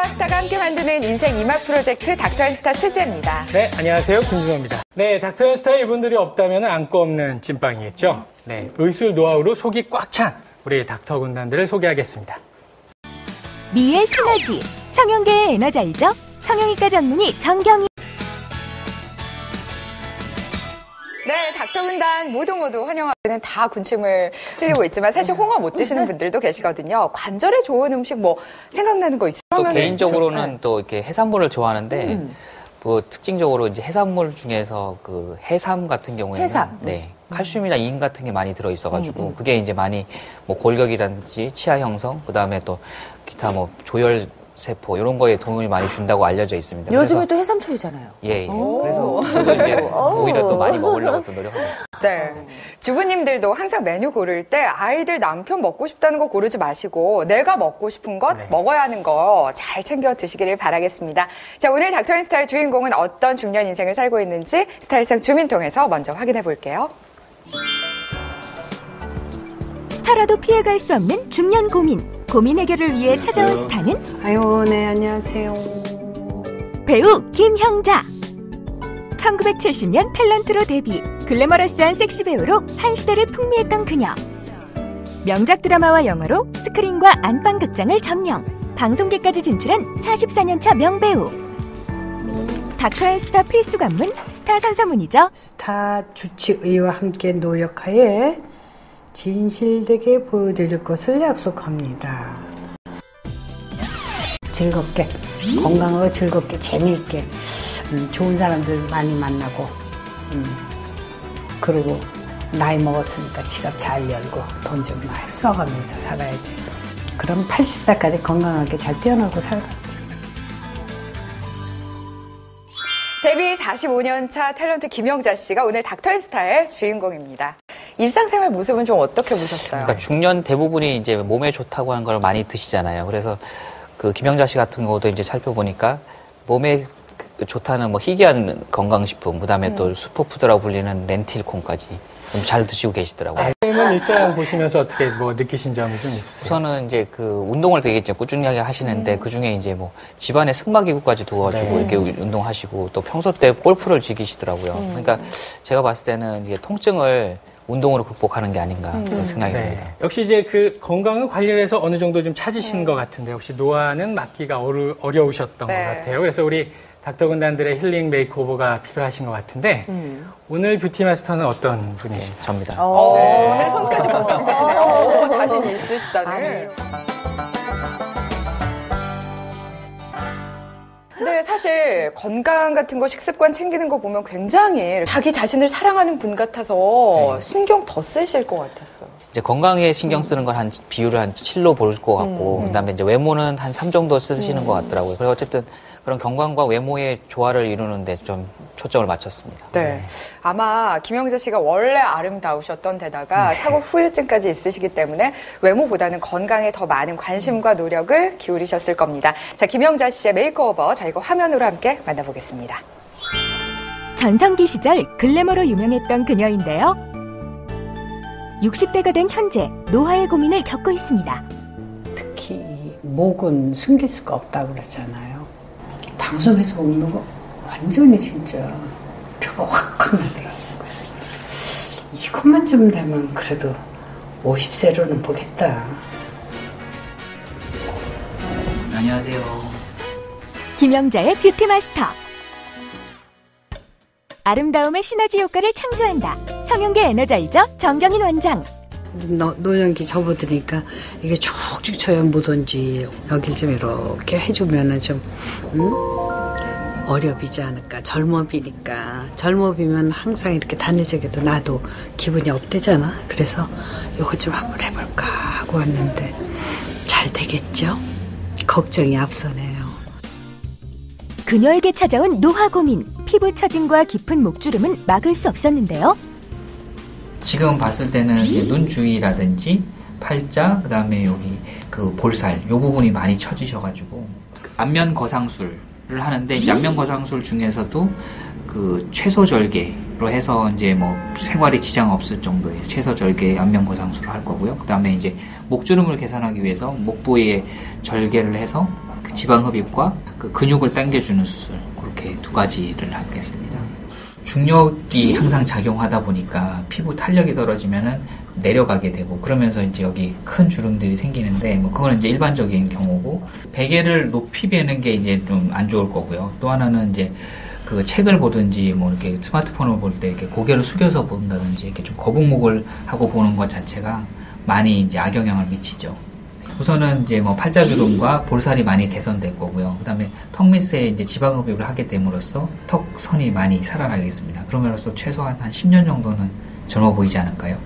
스타와 스타가 함께 만드는 인생 이막 프로젝트 닥터앤스타 최지혜입니다. 네, 안녕하세요. 김준호입니다. 네, 닥터앤스타에 이분들이 없다면 안고 없는 찐빵이겠죠. 네, 의술 노하우로 속이 꽉 찬 우리 닥터 군단들을 소개하겠습니다. 미의 시너지, 성형계의 에너자이저, 성형외과 전문의 정경희. 네, 닥터 군단 모두 환영하는 다 군침을 흘리고 있지만 사실 홍어 못 드시는 분들도 계시거든요. 관절에 좋은 음식 뭐 생각나는 거 있어요? 또 개인적으로는 또 이렇게 해산물을 좋아하는데 또 특징적으로 이제 해산물 중에서 그 해삼 같은 경우에는 네, 칼슘이나 인 같은 게 많이 들어 있어가지고 그게 이제 많이 뭐 골격이라든지 치아 형성, 그 다음에 또 기타 뭐 조혈 세포 이런 거에 도움을 많이 준다고 알려져 있습니다. 요즘에 또 해삼철이잖아요. 예. 그래서 저도 이제 오히려 또 많이 먹으려고 또 노력하고 있습니다. 네. 주부님들도 항상 메뉴 고를 때 아이들, 남편 먹고 싶다는 거 고르지 마시고 내가 먹고 싶은 것, 먹어야 하는 거 잘 챙겨 드시기를 바라겠습니다. 자, 오늘 닥터앤스타의 주인공은 어떤 중년 인생을 살고 있는지 스타일상 주민 통해서 먼저 확인해 볼게요. 스타라도 피해갈 수 없는 중년 고민 해결을 위해 찾아온 스타는 아유, 네, 안녕하세요. 배우 김형자. 1970년 탤런트로 데뷔, 글래머러스한 섹시 배우로 한 시대를 풍미했던 그녀. 명작 드라마와 영화로 스크린과 안방 극장을 점령, 방송계까지 진출한 44년차 명배우. 닥터앤스타 필수 관문, 스타 선서문이죠. 스타 주치의와 함께 노력하에 진실되게 보여드릴 것을 약속합니다. 즐겁게, 건강하고 즐겁게, 재미있게, 좋은 사람들 많이 만나고, 그리고 나이 먹었으니까 지갑 잘 열고 돈 좀 많이 써가면서 살아야지. 그럼 80살까지 건강하게 잘 뛰어나고 살아야지. 데뷔 45년 차 탤런트 김형자 씨가 오늘 닥터앤스타의 주인공입니다. 일상생활 모습은 좀 어떻게 보셨어요? 그러니까 중년 대부분이 이제 몸에 좋다고 하는 걸 많이 드시잖아요. 그래서 그 김형자 씨 같은 경우도 이제 살펴보니까 몸에 좋다는 뭐 희귀한 건강식품, 그다음에 또 슈퍼푸드라고 불리는 렌틸콩까지 좀 잘 드시고 계시더라고요. 선생님은 일상 보시면서 어떻게 뭐 느끼신 점이 좀 있으세요? 우선은 이제 그 운동을 되게 이제 꾸준히 하시는데 그 중에 이제 뭐 집안에 승마기구까지 두어가지고 이렇게 운동하시고 또 평소 때 골프를 즐기시더라고요. 그러니까 제가 봤을 때는 이게 통증을 운동으로 극복하는 게 아닌가 그런 생각이 듭니다. 역시 이제 그 건강을 관리를 해서 어느 정도 좀 찾으신 것 같은데 혹시 노화는 막기가 어려우셨던 것 같아요. 그래서 우리 닥터 군단들의 힐링 메이크오버가 필요하신 것 같은데 오늘 뷰티 마스터는 어떤 분이신가요? 접니다. 오늘 손까지 걱정되시네요. 자신이 있으시다는. 근데 사실 건강 같은 거 식습관 챙기는 거 보면 굉장히 자기 자신을 사랑하는 분 같아서 신경 더 쓰실 것 같았어요. 이제 건강에 신경 쓰는 건 한 비율을 한 7로 볼 것 같고 그다음에 이제 외모는 한 3 정도 쓰시는 것 같더라고요. 그래서 어쨌든 그런 건강과 외모의 조화를 이루는데 좀 초점을 맞췄습니다. 네. 아마 김형자 씨가 원래 아름다우셨던 데다가 사고 후유증까지 있으시기 때문에 외모보다는 건강에 더 많은 관심과 노력을 기울이셨을 겁니다. 자, 김형자 씨의 메이크오버 저희가 화면으로 함께 만나보겠습니다. 전성기 시절 글래머로 유명했던 그녀인데요. 60대가 된 현재 노화의 고민을 겪고 있습니다. 특히 목은 숨길 수가 없다고 그러잖아요. 방송에서 오는 거 완전히 진짜 표가 확 나더라고요. 그래서 이것만 좀 되면 그래도 50세로는 보겠다. 안녕하세요. 김형자의 뷰티 마스터. 아름다움의 시너지 효과를 창조한다. 성형계 에너자이저 정경인 원장. 노년기 접어드니까 이게 쭉쭉 쳐연 묻은지 여길 좀 이렇게 해주면은 좀 어렵이지 않을까. 젊어비니까 젊어비면 항상 이렇게 단일적에도 나도 기분이 업되잖아. 그래서 요거 좀 한번 해볼까 하고 왔는데 잘 되겠죠? 걱정이 앞서네요. 그녀에게 찾아온 노화 고민. 피부 처짐과 깊은 목주름은 막을 수 없었는데요. 지금 봤을 때는 눈 주위라든지 팔자, 그다음에 여기 그 볼살 요 부분이 많이 처지셔가지고 안면 거상술을 하는데 이제 안면 거상술 중에서도 그 최소 절개로 해서 이제 뭐 생활에 지장 없을 정도의 최소 절개 안면 거상술을 할 거고요. 그다음에 이제 목주름을 개선하기 위해서 목 부위에 절개를 해서 그 지방 흡입과 그 근육을 당겨주는 수술 그렇게 두 가지를 하겠습니다. 중력이 항상 작용하다 보니까 피부 탄력이 떨어지면은 내려가게 되고 그러면서 이제 여기 큰 주름들이 생기는데 뭐 그거는 이제 일반적인 경우고 베개를 높이 베는 게 이제 좀 안 좋을 거고요. 또 하나는 이제 그 책을 보든지 뭐 이렇게 스마트폰을 볼 때 이렇게 고개를 숙여서 본다든지 이렇게 좀 거북목을 하고 보는 것 자체가 많이 이제 악영향을 미치죠. 우선은 이제 뭐 팔자주름과 볼살이 많이 개선될 거고요. 그다음에 턱 밑에 이제 지방 흡입을 하게 됨으로써 턱선이 많이 살아나겠습니다. 그러면서 최소한 한 10년 정도는 젊어 보이지 않을까요?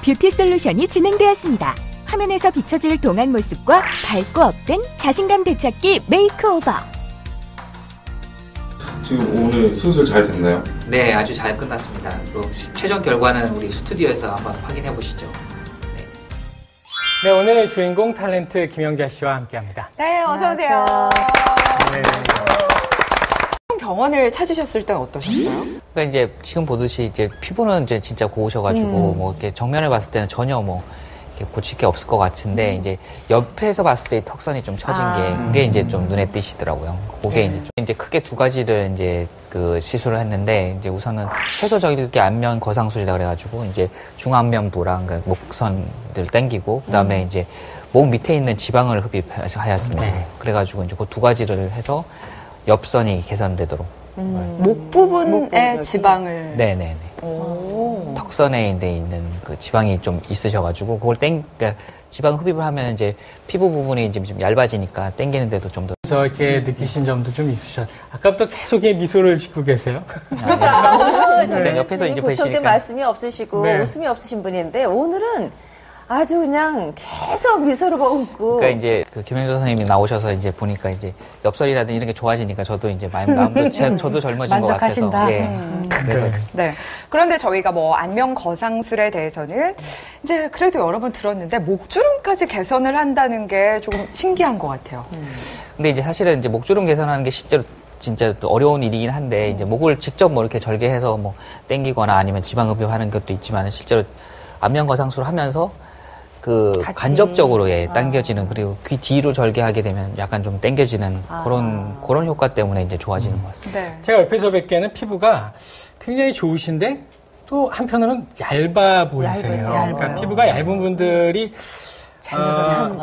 뷰티 솔루션이 진행되었습니다. 화면에서 비춰질 동안 모습과 밝고 업된 자신감 되찾기 메이크오버. 지금 오늘 수술 잘 됐나요? 네, 아주 잘 끝났습니다. 그 최종 결과는 우리 스튜디오에서 한번 확인해 보시죠. 네, 오늘의 주인공 탤런트 김영자 씨와 함께합니다. 네, 어서 오세요. 네. 병원을 찾으셨을 때 어떠셨어요? 그러니까 이제 지금 보듯이 이제 피부는 이제 진짜 고우셔가지고 뭐 이렇게 정면을 봤을 때는 전혀 뭐 이렇게 고칠 게 없을 것 같은데 이제 옆에서 봤을 때 턱선이 좀 처진 게 그게 이제 좀 눈에 띄시더라고요. 그게 이제 크게 두 가지를 이제 그 시술을 했는데 이제 우선은 최소적이게 안면 거상술이라 그래가지고 이제 중안면부랑 그러니까 목선들 당기고 그다음에 이제 목 밑에 있는 지방을 흡입하였습니다. 네. 그래가지고 이제 그 두 가지를 해서 옆선이 개선되도록. 목 부분의 지방을. 네네네. 턱선에 있는 그 지방이 좀 있으셔가지고 그걸 그러니까 지방 흡입을 하면 이제 피부 부분이 이제 좀 얇아지니까 당기는데도 좀 더. 그래서 이렇게 느끼신 점도 좀 있으셨. 아까부터 계속 미소를 짓고 계세요. 저는 옆에서 이제 보통 보시니까. 말씀이 없으시고 네. 웃음이 없으신 분인데 오늘은 아주 그냥 계속 미소를 머금고. 그러니까 이제 그 김영자 선생님이 나오셔서 이제 보니까 이제 엽설이라든지 이런 게 좋아지니까 저도 이제 마음도 저도 젊어진 것 같아서. 만족하신다. 예. 그래서 네. 그런데 저희가 뭐 안면 거상술에 대해서는 이제 그래도 여러 번 들었는데 목주름까지 개선을 한다는 게 조금 신기한 것 같아요. 근데 이제 사실은 이제 목주름 개선하는 게 실제로 진짜 또 어려운 일이긴 한데 이제 목을 직접 뭐 이렇게 절개해서 뭐 당기거나 아니면 지방 흡입하는 것도 있지만 실제로 안면 거상술을 하면서 그 같이. 간접적으로 당겨지는 그리고 귀 뒤로 절개하게 되면 약간 좀 당겨지는 그런 효과 때문에 이제 좋아지는 것 같습니다. 네. 제가 옆에서 뵙기에는 피부가 굉장히 좋으신데 또 한편으로는 얇아 보이세요. 그러니까 피부가 얇은 분들이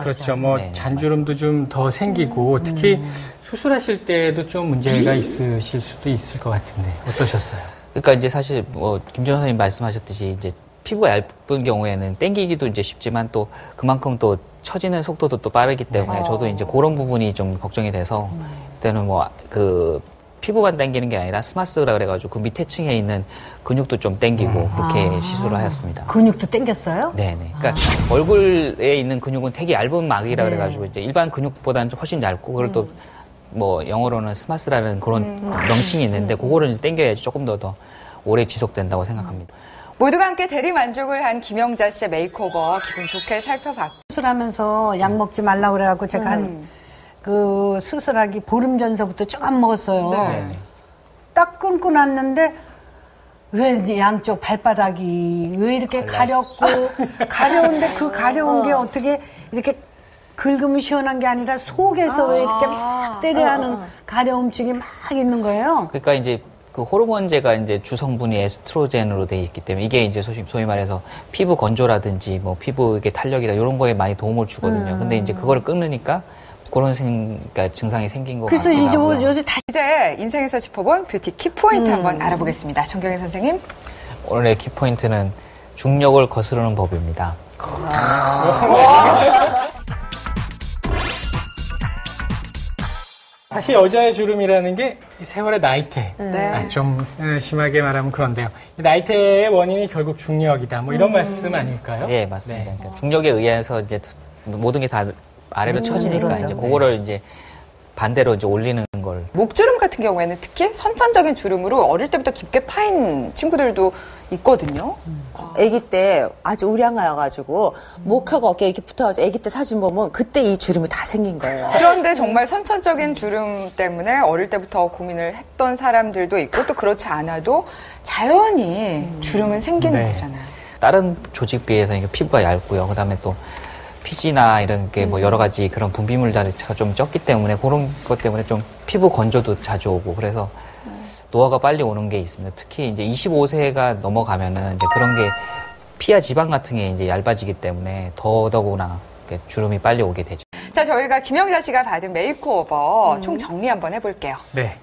그렇죠. 뭐 네, 잔주름도 좀 더 생기고 특히 수술하실 때도 좀 문제가 있으실 수도 있을 것 같은데 어떠셨어요? 그러니까 이제 사실 뭐 김정은 선생님 말씀하셨듯이 이제 피부가 얇은 경우에는 당기기도 이제 쉽지만 또 그만큼 또 처지는 속도도 또 빠르기 때문에 저도 이제 그런 부분이 좀 걱정이 돼서 그때는 뭐 그 피부만 당기는 게 아니라 스마스라 그래가지고 그 밑에 층에 있는 근육도 좀 당기고 그렇게 시술을 하였습니다. 근육도 당겼어요? 네네. 그러니까 얼굴에 있는 근육은 되게 얇은 막이라 그래가지고 이제 일반 근육보다는 좀 훨씬 얇고 그걸 또 뭐 영어로는 스마스라는 그런 명칭이 있는데 그거를 당겨야지 조금 더 오래 지속된다고 생각합니다. 모두가 함께 대리 만족을 한 김영자 씨의 메이크오버 기분 좋게 살펴봤고. 수술하면서 약 먹지 말라고 그래갖고 제가 그 수술하기 보름 전서부터 쭉 안 먹었어요. 네. 딱 끊고 났는데 왜 양쪽 발바닥이 왜 이렇게 가렵고 가려운데 그 가려운 게 어떻게 이렇게 긁으면 시원한 게 아니라 속에서 왜 이렇게 막 때려야 하는 가려움증이 막 있는 거예요. 그러니까 이제 그 호르몬제가 이제 주성분이 에스트로겐으로 돼 있기 때문에 이게 이제 소위 말해서 피부 건조라든지 뭐 피부의 탄력이라 이런 거에 많이 도움을 주거든요. 근데 이제 그거를 끊으니까 그런 그러니까 증상이 생긴 것 같기도 그래서 이제 하고요. 요새 다시 이제 인생에서 짚어본 뷰티 키포인트 한번 알아보겠습니다. 정경희 선생님. 오늘의 키포인트는 중력을 거스르는 법입니다. 사실 여자의 주름이라는 게 세월의 나이테. 네. 좀 심하게 말하면 그런데요. 이 나이테의 원인이 결국 중력이다. 뭐 이런 말씀 아닐까요? 예, 맞습니다. 네. 그러니까 중력에 의해서 이제 모든 게 다 아래로 처지니까 이제 그거를 이제 반대로 이제 올리는 걸. 목주름 같은 경우에는 특히 선천적인 주름으로 어릴 때부터 깊게 파인 친구들도 있거든요. 아기 때 아주 우량하여가지고 목하고 어깨 이렇게 붙어가지고 아기 때 사진 보면 그때 이 주름이 다 생긴 거예요. 그런데 정말 선천적인 주름 때문에 어릴 때부터 고민을 했던 사람들도 있고 또 그렇지 않아도 자연히 주름은 생기는 네. 거잖아요. 다른 조직 비해서 이게 피부가 얇고요. 그다음에 또 피지나 이런 게 뭐 여러 가지 그런 분비물 자체가 좀 적기 때문에 그런 것 때문에 좀 피부 건조도 자주 오고 그래서 노화가 빨리 오는 게 있습니다. 특히 이제 25세가 넘어가면은 이제 그런 게 피하 지방 같은 게 이제 얇아지기 때문에 더더구나 주름이 빨리 오게 되죠. 자, 저희가 김영자 씨가 받은 메이크오버 총 정리 한번 해볼게요. 네.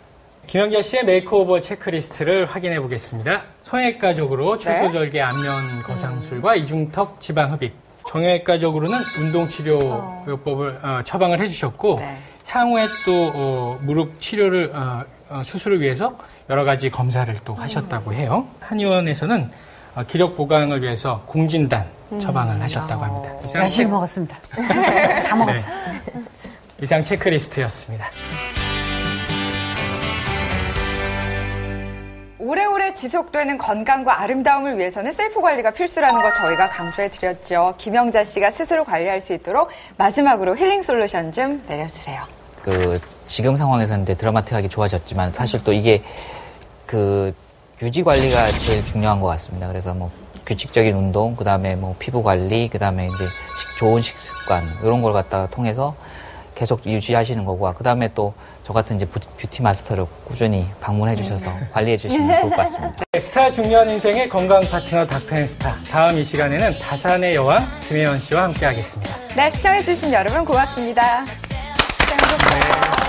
김영자 씨의 메이크오버 체크리스트를 확인해 보겠습니다. 성형외과적으로 최소절개 안면 거상술과 이중턱 지방 흡입. 정형외과적으로는 운동치료요법을 처방을 해주셨고 향후에 또 무릎 치료를 수술을 위해서 여러 가지 검사를 또 하셨다고 해요. 한의원에서는 기력 보강을 위해서 공진단 처방을 하셨다고 합니다. 열심히 먹었습니다. 다 먹었어요. 네. 이상 체크리스트였습니다. 오래오래 지속되는 건강과 아름다움을 위해서는 셀프 관리가 필수라는 거 저희가 강조해 드렸죠. 김영자 씨가 스스로 관리할 수 있도록 마지막으로 힐링 솔루션 좀 내려주세요. 지금 상황에서는 이제 드라마틱하게 좋아졌지만 사실 또 이게 유지 관리가 제일 중요한 것 같습니다. 그래서 뭐 규칙적인 운동, 그 다음에 뭐 피부 관리, 그 다음에 이제 좋은 식습관 이런 걸 갖다가 통해서 계속 유지하시는 거고, 그 다음에 또 저 같은 이제 뷰티 마스터를 꾸준히 방문해 주셔서 관리해 주시면 좋을 것 같습니다. 스타 중년 인생의 건강 파트너 닥터앤스타. 다음 이 시간에는 다산의 여왕 김혜원 씨와 함께 하겠습니다. 네, 시청해 주신 여러분 고맙습니다. 네.